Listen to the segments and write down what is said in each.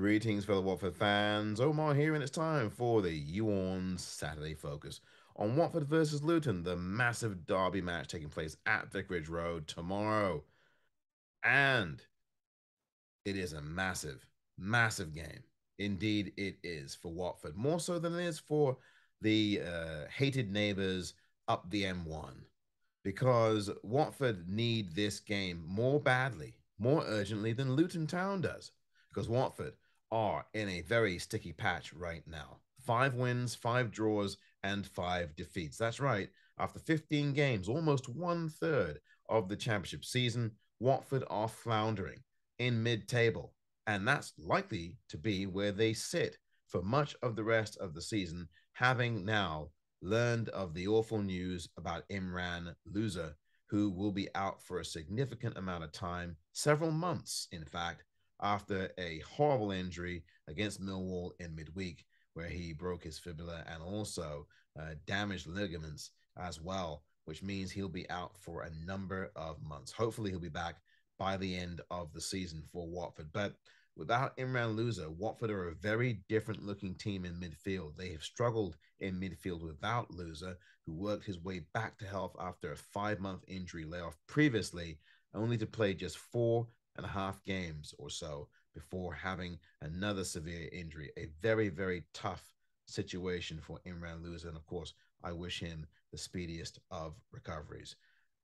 Greetings, fellow Watford fans. Omar here, and it's time for the Orns Saturday Focus on Watford versus Luton, the massive derby match taking place at Vicarage Road tomorrow. And it is a massive, massive game. Indeed, it is for Watford, more so than it is for the hated neighbours up the M1, because Watford need this game more badly, more urgently than Luton Town does, because Watford are in a very sticky patch right now. 5 wins, 5 draws, and 5 defeats. That's right. After 15 games, almost 1/3 of the championship season, Watford are floundering in mid-table, and that's likely to be where they sit for much of the rest of the season, having now learned of the awful news about Imran Louza, who will be out for a significant amount of time, several months, in fact, after a horrible injury against Millwall in midweek, where he broke his fibula and also damaged ligaments as well, which means he'll be out for a number of months. Hopefully, he'll be back by the end of the season for Watford. But without Imran Louza, Watford are a very different looking team in midfield. They have struggled in midfield without Louza, who worked his way back to health after a 5-month injury layoff previously, only to play just 4.5 games or so before having another severe injury. A very, very tough situation for Imran Louza. And of course, I wish him the speediest of recoveries.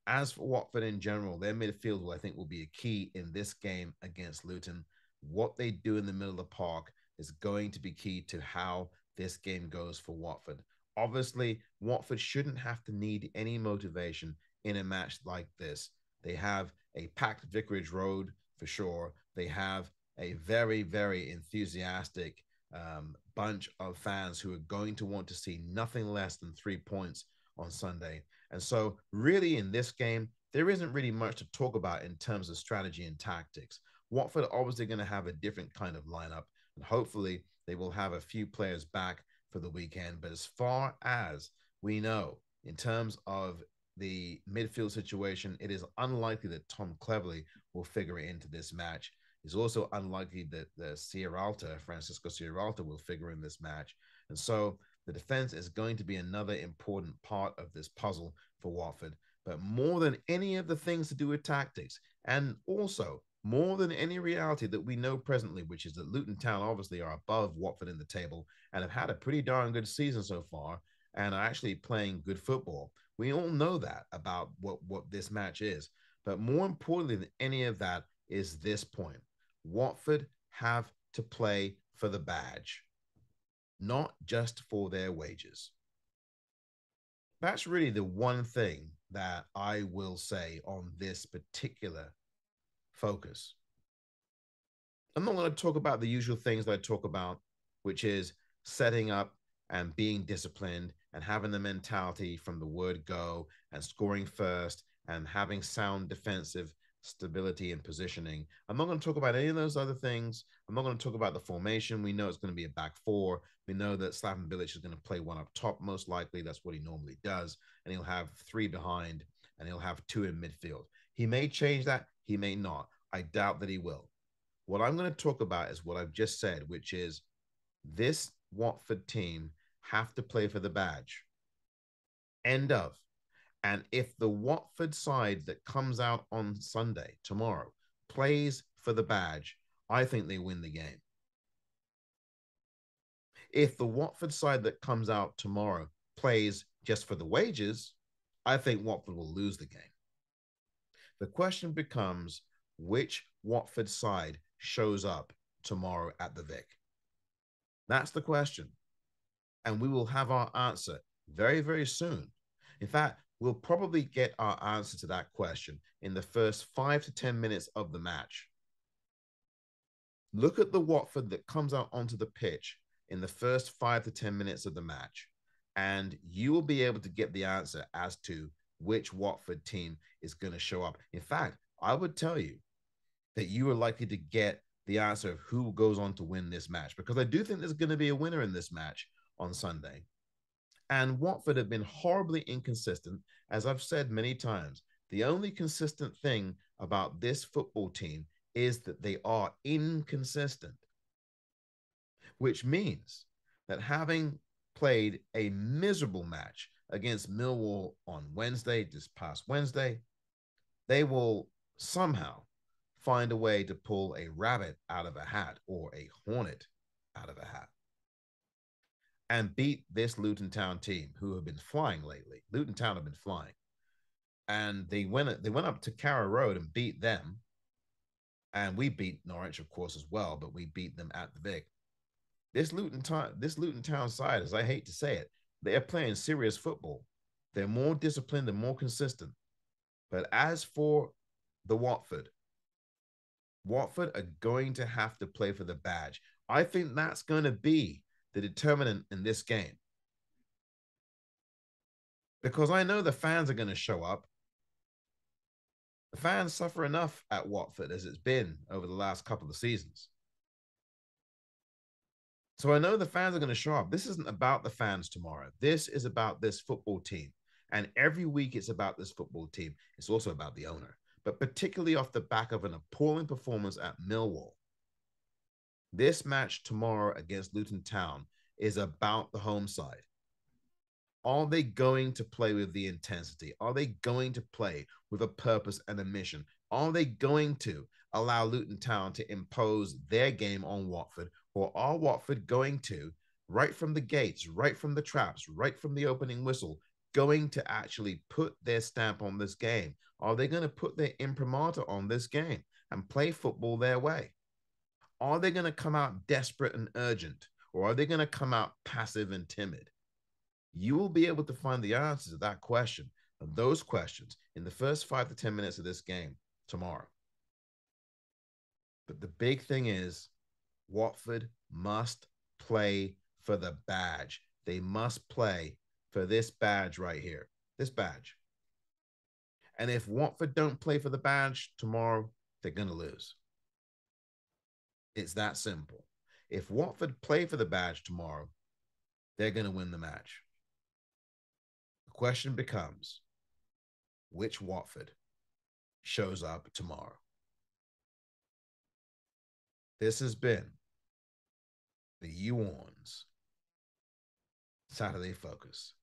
As for Watford in general, their midfield will, I think, will be a key in this game against Luton. What they do in the middle of the park is going to be key to how this game goes for Watford. Obviously, Watford shouldn't have to need any motivation in a match like this. They have a packed Vicarage Road for sure. They have a very, very enthusiastic bunch of fans who are going to want to see nothing less than 3 points on Sunday. And so, really, in this game, there isn't really much to talk about in terms of strategy and tactics. Watford are obviously going to have a different kind of lineup, and hopefully, they will have a few players back for the weekend. But as far as we know, in terms of the midfield situation, it is unlikely that Tom Cleverley will figure it into this match. It's also unlikely that Francisco Sierralta, will figure in this match. And so the defense is going to be another important part of this puzzle for Watford. But more than any of the things to do with tactics, and also more than any reality that we know presently, which is that Luton Town obviously are above Watford in the table and have had a pretty darn good season so far and are actually playing good football. We all know that about what this match is. But more importantly than any of that is this point. Watford have to play for the badge, not just for their wages. That's really the one thing that I will say on this particular focus. I'm not going to talk about the usual things that I talk about, which is setting up and being disciplined and having the mentality from the word go and scoring first and having sound defensive stability and positioning. I'm not going to talk about any of those other things. I'm not going to talk about the formation. We know it's going to be a back four. We know that Slaven Bilic is going to play one up top, most likely. That's what he normally does. And he'll have 3 behind and he'll have 2 in midfield. He may change that. He may not. I doubt that he will. What I'm going to talk about is what I've just said, which is this Watford team have to play for the badge. End of. And if the Watford side that comes out on Sunday, tomorrow, plays for the badge, I think they win the game. If the Watford side that comes out tomorrow plays just for the wages, I think Watford will lose the game. The question becomes which Watford side shows up tomorrow at the Vic. That's the question. And we will have our answer very, very soon. In fact, we'll probably get our answer to that question in the first 5 to 10 minutes of the match. Look at the Watford that comes out onto the pitch in the first 5 to 10 minutes of the match, and you will be able to get the answer as to which Watford team is going to show up. In fact, I would tell you that you are likely to get the answer of who goes on to win this match, because I do think there's going to be a winner in this match on Sunday. And Watford have been horribly inconsistent. As I've said many times, the only consistent thing about this football team is that they are inconsistent. which means that having played a miserable match against Millwall on Wednesday, this past Wednesday, they will somehow find a way to pull a rabbit out of a hat or a hornet out of a hat and beat this Luton Town team who have been flying lately. Luton Town have been flying. And they went up to Carrow Road and beat them. And we beat Norwich, of course, as well, but we beat them at the Vic. This Luton Town side, as I hate to say it, they are playing serious football. They're more disciplined and more consistent. But as for the Watford are going to have to play for the badge. I think that's going to be the determinant in this game. Because I know the fans are going to show up. The fans suffer enough at Watford as it's been over the last couple of seasons. So I know the fans are going to show up. This isn't about the fans tomorrow. This is about this football team. And every week it's about this football team. It's also about the owner. But particularly off the back of an appalling performance at Millwall, this match tomorrow against Luton Town is about the home side. Are they going to play with the intensity? Are they going to play with a purpose and a mission? Are they going to allow Luton Town to impose their game on Watford? Or are Watford going to, right from the gates, right from the traps, right from the opening whistle, going to actually put their stamp on this game? Are they going to put their imprimatur on this game and play football their way? Are they going to come out desperate and urgent? Or are they going to come out passive and timid? You will be able to find the answers to that question, of those questions, in the first 5 to 10 minutes of this game tomorrow. But the big thing is, Watford must play for the badge. They must play for this badge right here, this badge. And if Watford don't play for the badge tomorrow, they're going to lose. It's that simple. If Watford play for the badge tomorrow, they're going to win the match. The question becomes, which Watford shows up tomorrow? This has been the Orns Saturday Focus.